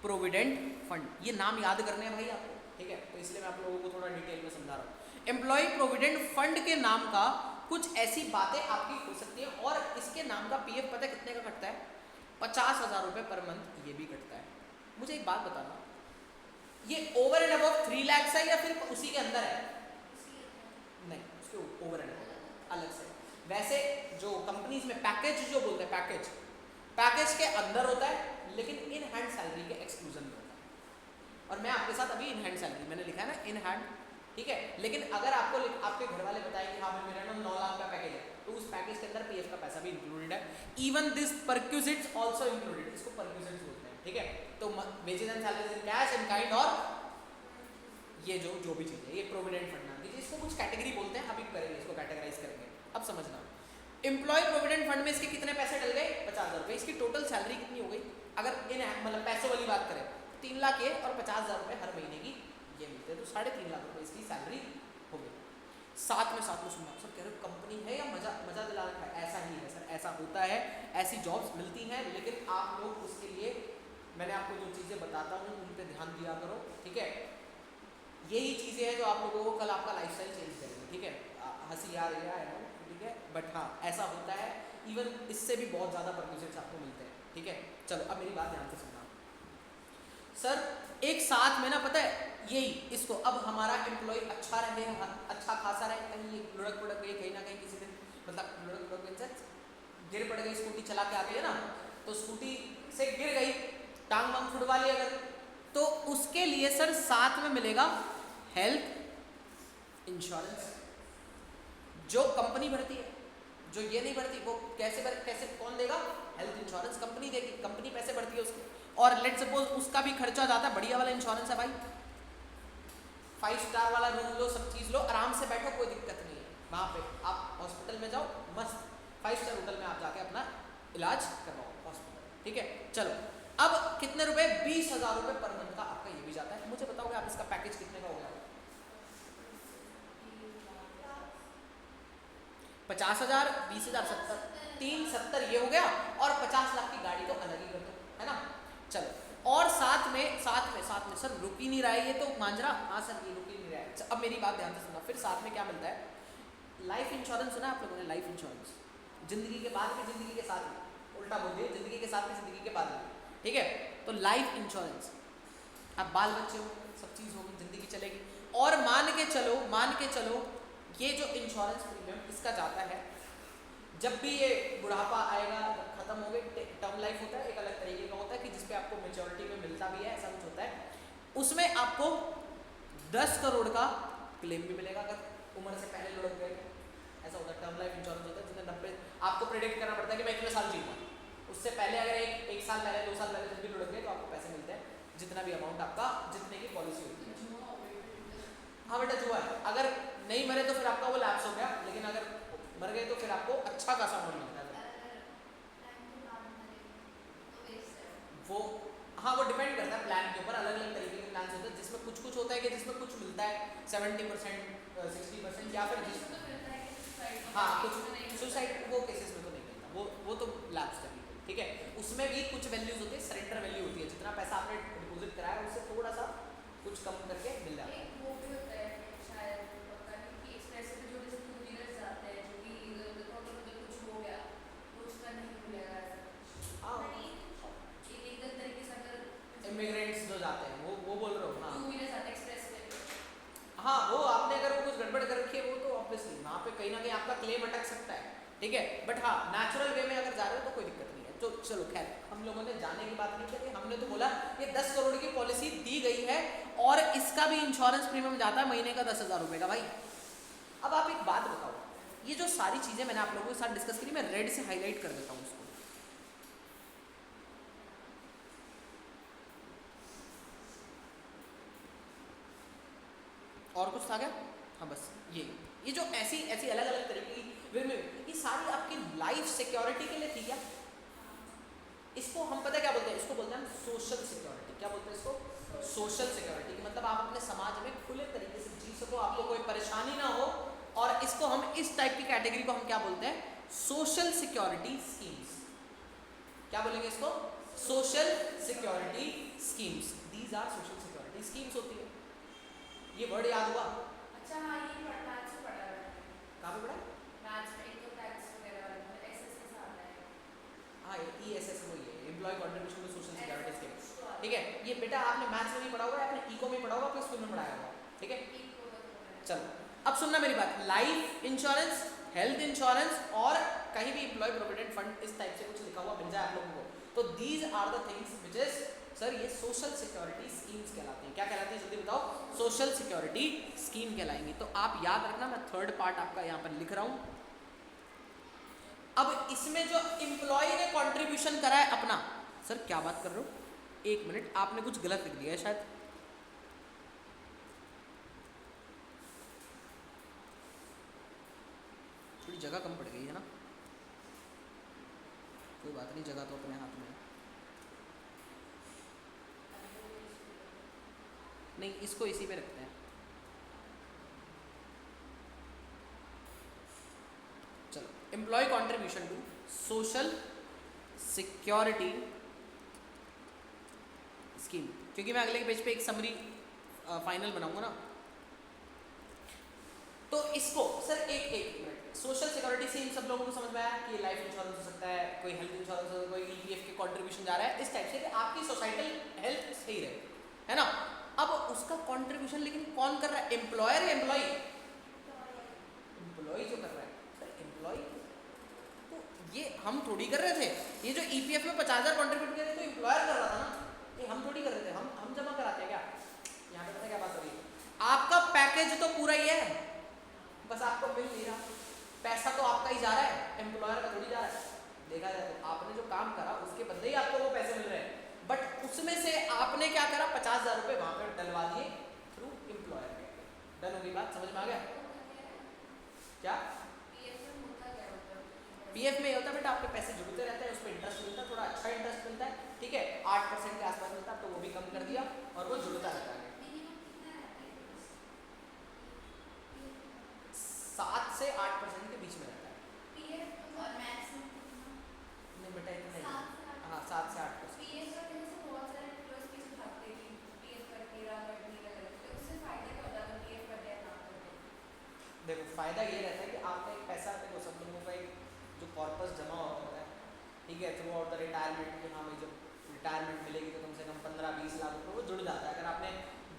प्रोविडेंट फंड, ये नाम याद करने हैं भाई आपको, ठीक है, तो इसलिए मैं आप लोगों को थोड़ा डिटेल में समझा रहा हूँ। एम्प्लॉय प्रोविडेंट फंड के नाम का कुछ ऐसी बातें आपकी हो सकती है, और इसके नाम का पीएफ पता कितने का कटता है? 50,000 रुपये पर मंथ ये भी कटता है। मुझे एक बात बताना, ये ओवर एंड अबव 3 लाख है या फिर उसी के अंदर है? नहीं, उसके ओवर एंड अबव अलग से। वैसे जो कंपनीज में पैकेज जो बोलते हैं, पैकेज के अंदर होता है, लेकिन इन हैंड सैलरी के एक्सक्लूजन में होता है। और मैं आपके साथ अभी इन हैंड सैलरी मैंने लिखा है ना, इन हैंड, ठीक है। लेकिन अगर आपको आपके घर वाले बताएं कि हाँ भाई मेरा ना 9 लाख का पैकेज है, तो उस पैकेज के अंदर पीएफ का पैसा भी इंक्लूडेड है। Even this perquisites also included, इसको परक्यूजिट्स बोलते हैं, ठीक है। तो wages and salaries in cash in kind, और ये जो भी चीज़ है, ये प्रोविडेंट फंड नाम की, इसको कुछ कैटेगरी बोलते हैं, अभी करेंगे, इसको कैटेगराइज करेंगे। अब समझना, एम्प्लॉय प्रोविडेंट फंड में इसके कितने पैसे डल गए? 50,000 रुपये। इसकी टोटल सैलरी कितनी हो गई? अगर इन मतलब पैसों वाली बात करें 3 लाख ये और 50,000 रुपये हर महीने की ये मिलते हैं, तो 3.5 लाख रुपये इसकी सैलरी हो गई। साथ में सुनना, सर कह रहे हो कंपनी है या मजा मजा दिला रखा है? ऐसा ही है सर, ऐसा होता है, ऐसी जॉब्स मिलती हैं, लेकिन आप लोग उसके लिए मैंने आपको जो चीज़ें बताता हूँ उन पर ध्यान दिया करो, ठीक है। यही चीज़ें हैं जो आप लोगों को कल आपका लाइफस्टाइल चेंज करेंगे, ठीक है। हंसी आ रही है, ठीक है, बट हाँ ऐसा होता है। इवन इससे भी बहुत ज़्यादा परक्यूजन्स आपको मिलते हैं, ठीक है। चलो अब मेरी बात ध्यान से सुनना सर। एक साथ में ना पता है यही इसको, अब हमारा एम्प्लॉय अच्छा रहे, अच्छा खासा रहे, कहीं लुढ़क पुढ़क गई कहीं ना कहीं किसी दिन, मतलब लुढ़क पुढ़क मीन्स गिर पड़ गई, स्कूटी चला के आती है ना, तो स्कूटी से गिर गई, टांग वांग फुटवा ली अगर, तो उसके लिए सर साथ में मिलेगा हेल्थ इंश्योरेंस, जो कंपनी भरती है। जो ये नहीं भरती वो कैसे कौन देगा? हेल्थ इंश्योरेंस कंपनी देगी, कंपनी पैसे भरती है उसके। और लेट सपोज उसका भी खर्चा जाता है, बढ़िया वाला इंश्योरेंस है भाई, 5 स्टार वाला रूम लो, सब चीज लो, आराम से बैठो, कोई दिक्कत नहीं है। वहां पे आप हॉस्पिटल में जाओ, मस्त 5 स्टार होटल में आप जाके अपना इलाज करवाओ हॉस्पिटल, ठीक है। चलो अब कितने रुपए? 20,000 रुपए पर मंथ का आपका ये भी जाता है। मुझे बताओगे आप इसका पैकेज कितने का हो गया? 50,000, 20,000, 70, 370 ये हो गया, और 50 लाख की गाड़ी तो अलग ही कर दो, है ना। चलो और साथ में सर रुक ही नहीं रहा है ये तो मांझरा, हाँ सर ये रुक ही नहीं रहा है। अब मेरी बात ध्यान से सुनना, फिर साथ में क्या मिलता है? लाइफ इंश्योरेंस सुना आप लोगों ने? लाइफ इंश्योरेंस जिंदगी के बाद में, जिंदगी के साथ में, उल्टा बोल दिया, जिंदगी के साथ में, जिंदगी के बाद में, ठीक है। तो लाइफ इंश्योरेंस, अब बाल बच्चे हो, सब चीज होगी, जिंदगी चलेगी, और मान के चलो ये जो इंश्योरेंस प्रीमियम इसका जाता है, जब भी ये बुढ़ापा आएगा, खत्म हो गई, टर्म लाइफ होता है एक अलग तरीके का होता है कि जिसपे आपको मेच्योरिटी में मिलता भी है, ऐसा कुछ होता है, उसमें आपको 10 करोड़ का क्लेम भी मिलेगा अगर उम्र से पहले लुढ़क गए। ऐसा होता है, टर्म लाइफ इंश्योरेंस होता है जिसमें 90 आपको प्रेडिक्ट करना पड़ता है कि मैं इतने साल जीऊंगा, उससे पहले अगर एक साल पहले, 2 साल पहले जब भी लुढ़क गए तो आपको पैसे मिलते हैं, जितना भी अमाउंट आपका, जितने की पॉलिसी होती है। हाँ बेटा जुआ है, अगर नहीं मरे तो फिर आपका वो लैप्स हो गया, लेकिन अगर मर गए तो फिर आपको अच्छा खासा अमाउंट मिलता है वो। हाँ वो डिपेंड करता है प्लान के ऊपर, अलग अलग तरीके के प्लान होते हैं, जिसमें कुछ होता है कि जिसमें कुछ मिलता है 70%, 60%, या फिर हाँ कुछ सुसाइड वो केसेस में तो नहीं मिलता, वो तो लैप्स कर, ठीक है। उसमें भी कुछ वैल्यूज होती है, सरेंडर वैल्यू होती है, जितना पैसा आपने डिपॉजिट कराया उससे थोड़ा सा कुछ कम करके मिल जाता है। इमिग्रेंट्स जो जाते हैं वो बोल रहे हो? हाँ वो आपने अगर वो कुछ गड़बड़ कर रखी है वो तो ऑब्वियसली वहाँ पे कहीं ना कहीं आपका क्लेम अटक सकता है, ठीक है। बट हाँ नेचुरल वे में अगर जा रहे हो तो कोई दिक्कत नहीं है। तो चलो खैर हम लोगों ने जाने की बात नहीं करी, हमने तो बोला ये 10 करोड़ की पॉलिसी दी गई है और इसका भी इंश्योरेंस प्रीमियम जाता है महीने का 10,000 रुपये का भाई। अब आप एक बात बताओ, ये जो सारी चीज़ें मैंने आप लोगों के साथ डिस्कस करी, मैं रेड से हाईलाइट कर देता हूँ उसको। और कुछ था क्या? हाँ बस ये जो ऐसी अलग अलग तरीके की वे में, ये सारी आपकी लाइफ सिक्योरिटी के लिए थी क्या? इसको हम पता क्या बोलते हैं? इसको बोलते हैं सोशल सिक्योरिटी। क्या बोलते हैं इसको? Social security. मतलब आप अपने समाज में खुले तरीके से जी सको, आपको कोई परेशानी ना हो, और इसको हम इस टाइप की कैटेगरी को हम क्या बोलते हैं? Social security schemes. क्या बोलेंगे इसको? Social security schemes. These are social security schemes होती है। ये वर्ड याद हुआ? अच्छा हाँ ये मैथ्स में पढ़ा है। कहाँ पे पढ़ा? मैथ्स में एक तो टैक्स वगैरह वाला एसएसएस आता है। हाँ ईएसएस वही है, employ contribution to social security scheme, ठीक है। ये बेटा आपने मैथ्स में नहीं पढ़ा होगा, आपने इको में पढ़ा होगा, आपने स्कूल में पढ़ाया होगा, ठीक है। चलो अब सुनना मेरी बात, लाइफ इंश्योरेंस, हेल्थ इंश्योरेंस और कहीं भी एम्प्लॉय प्रोविडेंट फंड इस टाइप से कुछ लिखा हुआ मिल जाए आप लोगों को, तो these are the things which is sir ये सोशल सिक्योरिटी स्कीम्स कहलाते हैं। क्या कहलाते हैं जल्दी बताओ? सोशल सिक्योरिटी स्कीम कहलाएंगी। तो आप याद रखना, मैं थर्ड पार्ट आपका यहाँ पर लिख रहा हूँ। अब इसमें जो एम्प्लॉय ने कंट्रीब्यूशन करा है अपना, सर क्या बात कर रहे हो? एक मिनट, आपने कुछ गलत लिख दिया है शायद। थोड़ी जगह कम पड़ गई है ना। कोई बात नहीं, जगह तो अपने हाथ में है। नहीं, इसको इसी पे रखते हैं। चलो, employ contribution to social security scheme, क्योंकि मैं अगले पेज पे एक समरी फाइनल बनाऊंगा ना, तो इसको सर एक मिनट, सोशल सिक्योरिटी स्कीम सब लोगों को समझ में आया कि ये लाइफ इंश्योरेंस हो सकता है, कोई हेल्थ इंश्योरेंस हो, कोई ईपीएफ के कंट्रीब्यूशन जा रहा है इस टाइप से कि आपकी सोसाइटल हेल्थ सही रहे, है ना। अब उसका कंट्रीब्यूशन लेकिन कौन कर रहा है, एम्प्लॉयर या एम्प्लॉय? एम्प्लॉय जो कर रहा है सर, एम्प्लॉय। तो ये हम थोड़ी कर रहे थे, ये जो ईपीएफ में 50,000 कंट्रीब्यूट किए थे तो एम्प्लॉयर कर रहा था ना, ये हम थोड़ी कर रहे थे, हम जमा कराते हैं क्या। यहाँ पे पता क्या बात हो रही है, आपका पैकेज तो पूरा ही है, बस आपको मिल नहीं रहा, पैसा तो आपका ही जा रहा है, एम्प्लॉयर का थोड़ी जा रहा है। देखा जाए तो आपने जो काम करा उसके बदले ही आपको वो पैसे मिल रहे हैं, बट उसमें से आपने क्या करा, 50,000 रुपये वहां पर डलवा दिए थ्रू एम्प्लॉयर के। डन होगी बात, समझ में आ गया क्या? पीएफ में ये होता है बेटा, आपके पैसे जुड़ते रहते हैं, उस पर इंटरेस्ट मिलता है, थोड़ा अच्छा इंटरेस्ट मिलता है, ठीक है, 8% के आसपास मिलता है, तो वो भी कम कर दिया और वो जुड़ता रहता है। 7 से 8% के बीच में रहता है। नहीं बेटा इतना नहीं, हाँ 7 से 8%। देखो फायदा ये रहता है कि आपने एक पैसा, देखो सब लोगों का एक जो कॉर्पस जमा होता है, ठीक है, थ्रू आउट द रिटायरमेंट, कि हाँ भाई जब रिटायरमेंट मिलेगी तो कम से कम 15-20 लाख रुपये वो जुड़ जाता है। अगर आपने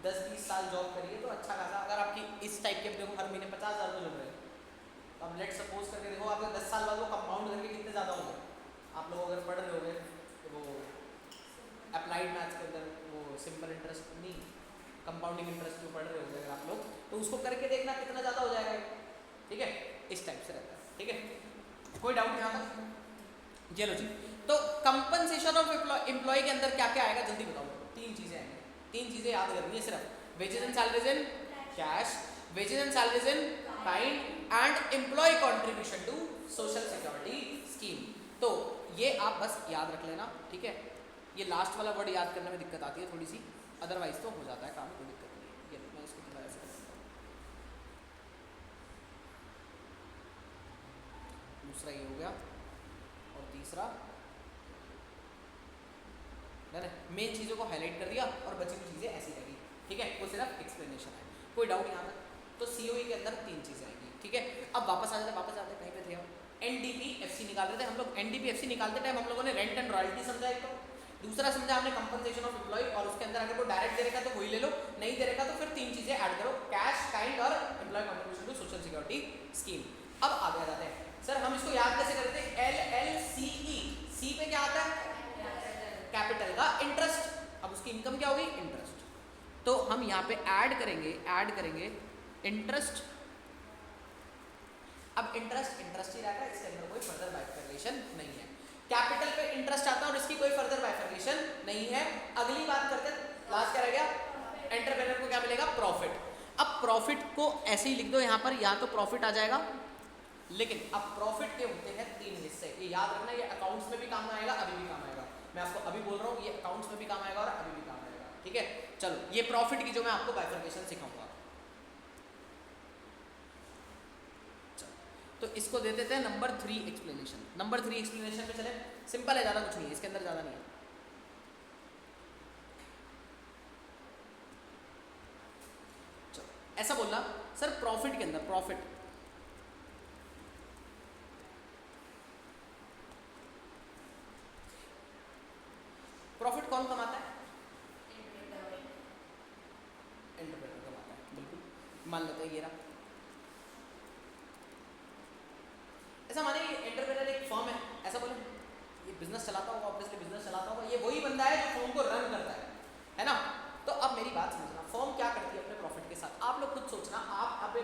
10-20 साल जॉब करी है तो अच्छा खासा, अगर आपकी इस टाइप के देखो हर महीने 50,000 रुपये जुड़ रहे हैं, तो अब लेट सपोज करके देखो आपके 10 साल बाद वो कंपाउंड करके कितने ज़्यादा होंगे। आप लोग अगर पढ़ रहे होंगे तो वो अप्लाइड मैथ्स के अंदर वो सिंपल इंटरेस्ट नहीं, कंपाउंडिंग इंटरेस्ट जो पढ़ रहे होंगे अगर आप लोग, तो उसको करके देखना कितना ज़्यादा हो जाएगा, ठीक है, इस टाइप से रहता है, ठीक है। कोई डाउट यहाँ तक? चलो जी, तो कंपनसेशन ऑफ एम्प्लॉय के अंदर क्या क्या आएगा जल्दी बताओ। 3 चीज़ें आएंगी, 3 चीज़ें याद करनी है सिर्फ, wages and salaries in cash, wages and salaries in kind and employ contribution to social security scheme. तो ये आप बस याद रख लेना, ठीक है। ये लास्ट वाला वर्ड याद करने में दिक्कत आती है थोड़ी सी, अदरवाइज तो हो जाता है काम, कोई दिक्कत नहीं है। ये मैं इसको थोड़ा ऐसे करता हूँ, दूसरा ये हो गया और तीसरा मैंने मेन चीज़ों को हाईलाइट कर दिया और बची हुई चीज़ें ऐसी रहेगी, ठीक है, वो सिर्फ एक्सप्लेनेशन है। कोई डाउट यहाँ तक? तो सीओई के अंदर 3 चीज़ें आएंगी, ठीक है। अब वापस आ जाते कहीं पे थे हम, एनडीपीएफसी निकाल रहे थे हम लोग। एनडीपीएफसी निकालते टाइम हम लोगों ने रेंट एंड रॉयल्टी समझा, एक तो दूसरा समझा हमने कंपनसेशन ऑफ एम्प्लॉय, और उसके अंदर अगर वो डायरेक्ट दे रखा तो वही ले लो, नहीं दे रखा तो फिर 3 चीज़ें ऐड करो, कैश, काइंड और employ contribution to social security scheme. अब आगे आ जाते हैं सर, हम इसको याद कैसे करते हैं, LLCE, सी पे क्या आता है, कैपिटल का इंटरेस्ट, अब उसकी इनकम क्या होगी, इंटरेस्ट, तो हम यहाँ पे ऐड करेंगे इंटरेस्ट। अब इंटरेस्ट ही रहेगा, इसके अंदर कोई फर्दर बाइफर्केशन नहीं है। कैपिटल पे इंटरेस्ट आता है और इसकी कोई फर्दर बाइफर्केशन नहीं है। अगली बात करते हैं, लास्ट क्या रह गया, एंटरप्रेन्योर को क्या मिलेगा, प्रॉफिट। अब प्रॉफिट को ऐसे ही लिख दो यहाँ पर, या तो प्रॉफिट आ जाएगा, लेकिन अब प्रॉफिट के होते हैं 3 हिस्से, ये याद रखना, ये अकाउंट्स में भी काम आएगा, अभी भी काम आएगा, मैं आपको अभी बोल रहा हूँ, ये अकाउंट्स में भी काम आएगा और अभी भी काम आएगा, ठीक है। चलो, ये प्रॉफिट की जो मैं आपको बाइफर्केशन सिखाऊंगा, तो इसको दे देते हैं नंबर 3 एक्सप्लेनेशन। नंबर 3 एक्सप्लेनेशन पे चले, सिंपल है, ज़्यादा कुछ नहीं है इसके अंदर, ज़्यादा नहीं है। चलो, ऐसा बोलना सर, प्रॉफिट के अंदर, प्रॉफिट कौन कमाता है, एंटरप्रेन्योर कमाता है, बिल्कुल मान लेते हैं ये रहा। ऐसा माने एंटरप्रेन्योर एक फर्म है, ऐसा बोले, ये बिजनेस चलाता होगा, ऑब्वियसली बिजनेस चलाता होगा, ये वही बंदा है जो फर्म को रन करता है ना। तो अब मेरी बात समझना, फर्म क्या करती है अपने प्रॉफिट के साथ, आप लोग खुद सोचना, आप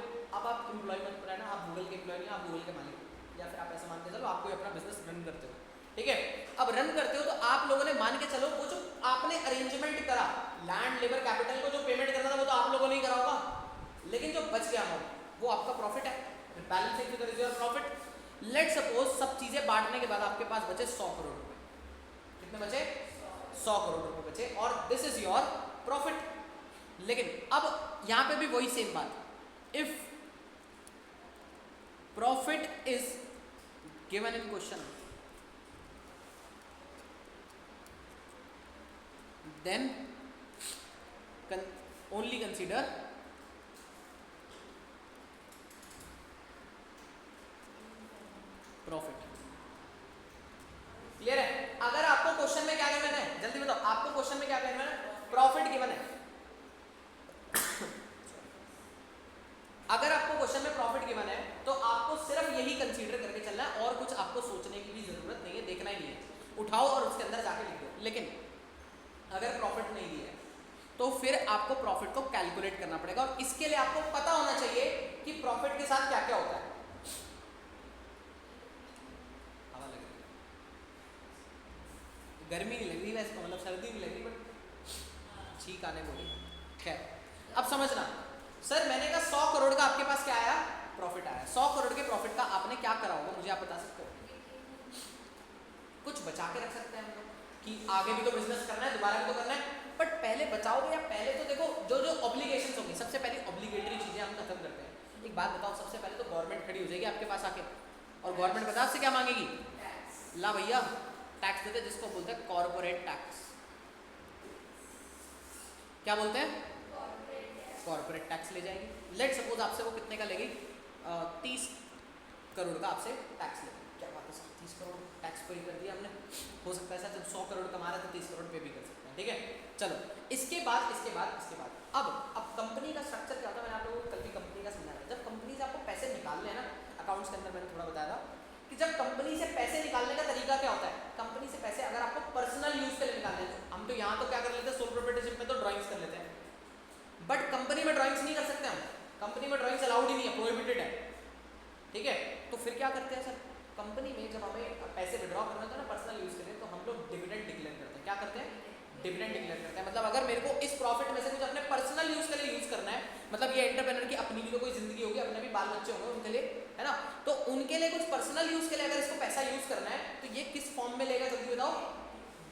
एम्प्लॉयमेंट पर है ना, आप गूगल के एम्प्लॉय नहीं, आप गूगल के मालिक, या फिर आप ऐसा मान के चलो आप कोई अपना बिजनेस रन करते हो, ठीक है। अब रन करते हो तो आप लोगों ने मान के चलो, वो जो आपने अरेंजमेंट करा, लैंड, लेबर, कैपिटल को जो पेमेंट करना था वो तो आप लोगों ने ही करा होगा, लेकिन जो बच गया अमाउंट वो आपका प्रॉफिट है, बैलेंस शीट में प्रॉफिट। लेट सपोज सब चीजें बांटने के बाद आपके पास बचे 100 करोड़ रुपए। कितने बचे? 100 करोड़ रुपए बचे और दिस इज योर प्रॉफिट। लेकिन अब यहां पे भी वही सेम बात, if profit is given in question then only consider profit. Clear है? अगर आपको क्वेश्चन में क्या गिवन है, जल्दी बताओ, आपको क्वेश्चन में क्या गिवन है? प्रॉफिट गिवन है। अगर आपको क्वेश्चन में प्रॉफिट गिवन है तो आपको सिर्फ यही कंसीडर करके चलना है और कुछ आपको सोचने की भी जरूरत नहीं है, देखना ही नहीं है, उठाओ और उसके अंदर जाके लिख दो। लेकिन अगर प्रॉफिट नहीं दिया है तो फिर आपको प्रॉफिट को कैलकुलेट करना पड़ेगा और इसके लिए आपको पता होना चाहिए कि प्रॉफिट के साथ क्या क्या होता है। हवा लग रही है, गर्मी नहीं लग रही वैसे, मतलब सर्दी नहीं लग रही, बट छींक आने बोली। खैर, अब समझना, सर मैंने कहा 100 करोड़ का आपके पास क्या आया? प्रॉफिट आया। 100 करोड़ के प्रॉफिट का आपने क्या करा होगा, मुझे आप बता सकते हो? कुछ बचा के रख सकते हैं हम लोग कि आगे भी तो बिजनेस करना है, दोबारा भी तो करना है, बट पहले बचाओगे या पहले तो देखो जो जो ऑब्लिगेशंस होंगी, सबसे पहले ऑब्लिगेटरी चीजें हम खत्म करते हैं। एक बात बताओ, सबसे पहले तो गवर्नमेंट खड़ी हो जाएगी आपके पास आके और गवर्नमेंट पता आपसे क्या मांगेगी? ला भैया टैक्स देते, जिसको बोलते हैं कॉर्पोरेट टैक्स। क्या बोलते हैं? कॉर्पोरेट टैक्स ले जाएगी। लेट सपोज आपसे वो कितने का लेगी? 30 करोड़ का आपसे टैक्स लेगी। क्या बात है सर, 30 करोड़ टैक्स पे कर दिया हमने। हो सकता है सर जब 100 करोड़ कमा रहे तो 30 करोड़ पे भी कर सकते हैं, ठीक है। चलो इसके बाद अब कंपनी का स्ट्रक्चर क्या होता है, मैंने आप लोगों को कल भी कंपनी का समझाया था। जब कंपनी से आपको पैसे निकालने हैं ना, अकाउंट्स के अंदर मैंने थोड़ा बताया था कि जब कंपनी से पैसे निकालने का तरीका क्या होता है। कंपनी से पैसे अगर आपको पर्सनल यूज के लिए निकालने हैं, हम तो यहाँ तो क्या कर लेते हैं, सोल प्रोप्राइटरशिप में तो ड्राइंग्स कर लेते हैं, बट कंपनी में ड्राइंग्स नहीं कर सकते हम। कंपनी में ड्राइंग्स अलाउड ही नहीं है, प्रोहिबिटेड है, ठीक है। तो फिर क्या करते हैं सर, कंपनी में जब हमें पैसे विड्रॉ करना होता है ना पर्सनल यूज के लिए, तो हम लोग डिविडेंड डिक्लेयर करते हैं। क्या करते हैं? डिविडेंड डिक्लेयर करते हैं। मतलब अगर मेरे को इस प्रॉफिट में से कुछ अपने पर्सनल यूज के लिए यूज करना है, मतलब ये एंटरप्रेन्योर की अपनी भी तो कोई जिंदगी होगी, अपने भी बाल बच्चे होंगे, उनके लिए है ना, तो उनके लिए कुछ पर्सनल यूज के लिए अगर इसको पैसा यूज करना है तो ये किस फॉर्म में लेगा, जल्दी बताओ?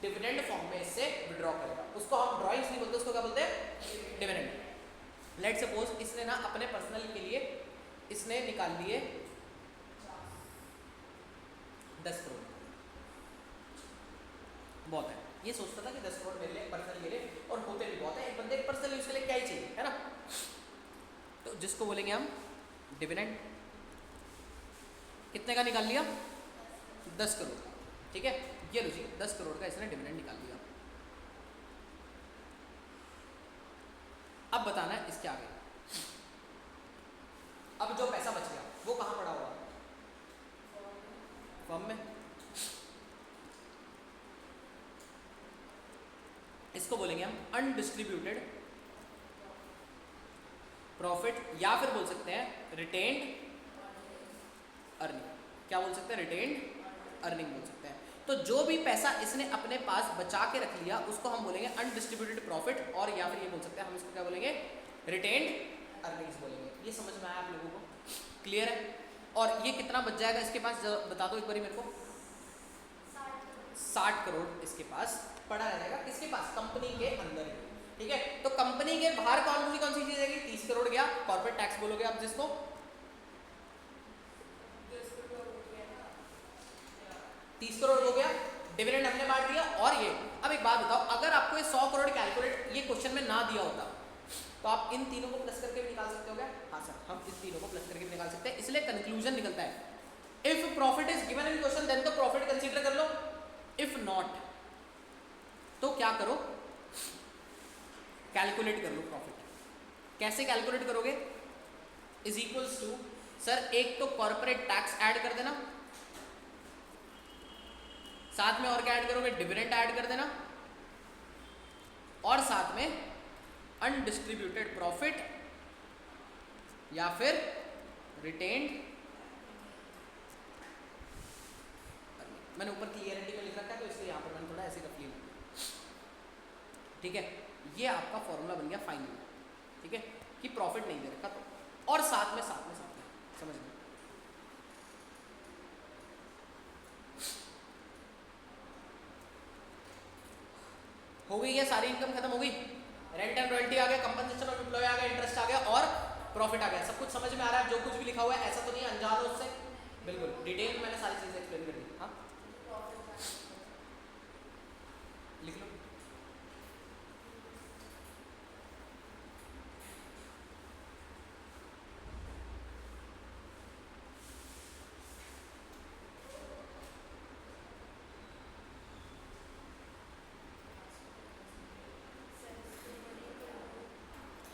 डिविडेंड फॉर्म में इससे विड्रॉ करेगा। उसको हम ड्राइंग्स नहीं बोलते, उसको क्या बोलते हैं? डिविडेंड। लेट सपोज इसने ना अपने पर्सनल के लिए इसने निकाल लिए 10 करोड़, बहुत है। ये सोचता था कि 10 करोड़ मेरे लिए पर्सनल के लिए, और होते भी बहुत है, एक बंदे पर्सनल यूज के लिए क्या ही चाहिए, है ना। तो जिसको बोलेंगे हम डिविडेंड। कितने का निकाल लिया? 10 करोड़, ठीक है। ये लो जी, 10 करोड़ का इसने डिविडेंड निकाल लिया। अब बताना है इसके आगे, अब जो पैसा बच गया वो कहां पड़ा हुआ? फर्म में। इसको बोलेंगे हम अनडिस्ट्रीब्यूटेड प्रॉफिट, या फिर बोल सकते हैं रिटेन्ड अर्निंग। क्या बोल सकते हैं? रिटेन्ड अर्निंग बोल सकते हैं। तो जो भी पैसा इसने अपने पास बचा के रख लिया उसको हम बोलेंगे अनडिस्ट्रीब्यूटेड प्रॉफिट, और या फिर ये बोल सकते हैं हम इसको क्या बोलेंगे? रिटेन्ड अर्निंग्स बोलेंगे। ये समझ में आया आप लोगों को? क्लियर है? और ये कितना बच जाएगा इसके पास, बता दो एक बार मेरे को। 60 करोड़ इसके पास पड़ा रहेगा। किसके पास? कंपनी के अंदर, ठीक है। तो कंपनी के बाहर कौन सी चीज है? 30 करोड़ गया, कॉर्पोरेट टैक्स बोलोगे आप जिसको, 30 करोड़ हो गया, डिविडेंड हमने बांट दिया, और ये। अब एक बात बताओ, अगर आपको ये 100 करोड़ कैलकुलेट ये क्वेश्चन में ना दिया होता तो आप इन तीनों को प्लस करके भी निकाल सकते हो क्या? हाँ सर, हम इन तीनों को प्लस करके भी निकाल सकते हैं। इसलिए कंक्लूजन निकलता है if profit is given in question then तो प्रॉफिट कंसीडर कर लो, इफ नॉट तो क्या करो? कैलकुलेट कर लो प्रॉफिट। कैसे कैलकुलेट करोगे? इज इक्वल्स टू, सर एक तो कॉर्पोरेट टैक्स ऐड कर देना, साथ में और क्या ऐड करोगे? डिविडेंड ऐड कर देना, और साथ में अनडिस्ट्रीब्यूटेड प्रॉफिट या फिर रिटेन्ड। मैंने ऊपर क्लियरिटी में लिख रखा है तो इसलिए यहां पर मैंने थोड़ा ऐसे रख लिया, ठीक है। ये आपका फॉर्मूला बन गया फाइनल, ठीक है, कि प्रॉफिट नहीं दे रखा तो, और साथ में समझ में हो गई है, सारी इनकम खत्म हो गई, रेंट एंड रॉयल्टी आ गया, कंपनसेशन ऑफ एम्प्लॉय आ गया, इंटरेस्ट आ गया और प्रॉफिट आ गया। सब कुछ समझ में आ रहा है? जो कुछ भी लिखा हुआ है ऐसा तो नहीं अनजान हो उससे? बिल्कुल डिटेल मैंने सारी चीजें एक्सप्लेन कर दी। हाँ लिख लो।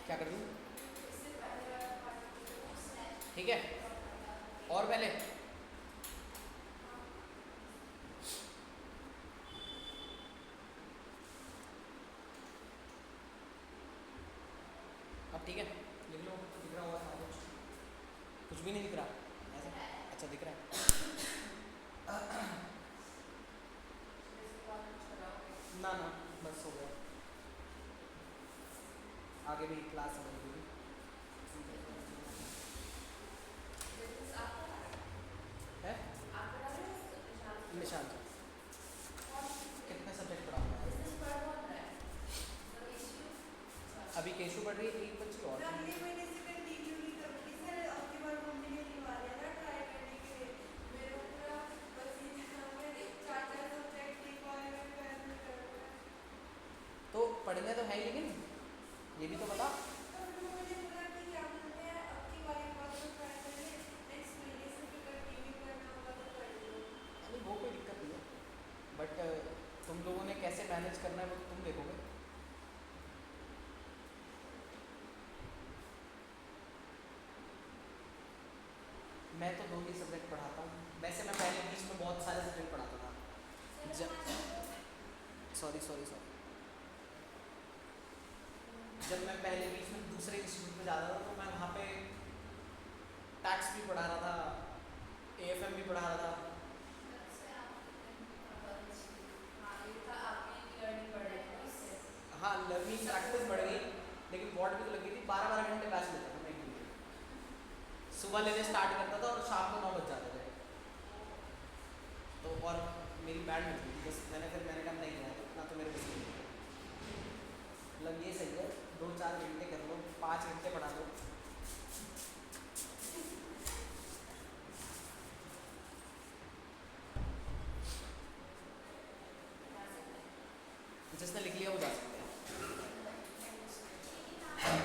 क्या कर दूँ? ठीक है, और पहले अब ठीक है, लिख लो। दिख रहा होगा सारा कुछ भी नहीं दिख रहा ऐसा? अच्छा दिख रहा है। ना ना बस हो गया, आगे भी क्लास समझ है। निशान कितने सब्जेक्ट पढ़ाऊंगा? अभी केशु पढ़ रही है, एक बच्ची और तो पढ़ने तो है ही, लेकिन ये भी तो बता। अरे वो कोई दिक्कत नहीं है, बट तुम लोगों ने कैसे मैनेज करना है वो तो तुम देखोगे। मैं तो 2 ही सब्जेक्ट पढ़ाता हूँ वैसे। मैं पहले बीच में बहुत सारे सब्जेक्ट पढ़ाता था। सॉरी सॉरी सॉरी, जब मैं पहले बीच में दूसरे इंस्टीट्यूट में जाता था तो मैं वहाँ पे टैक्स भी पढ़ा रहा था, एएफएम भी पढ़ा रहा था। हाँ लर्निंग प्रैक्टिस बढ़ गई, लेकिन बोर्ड भी तो लगी थी। 12-12 घंटे बैच लेता था मैं एक दिन में। सुबह लेने स्टार्ट करता था और शाम को 9 बज जाते थे। तो और मेरी बैंड मिलती थी बस, मैंने कहा नहीं किया इतना तो मेरे बस नहीं। मतलब ये सही है, 2-4 घंटे कर लो, 5 घंटे पढ़ा दो,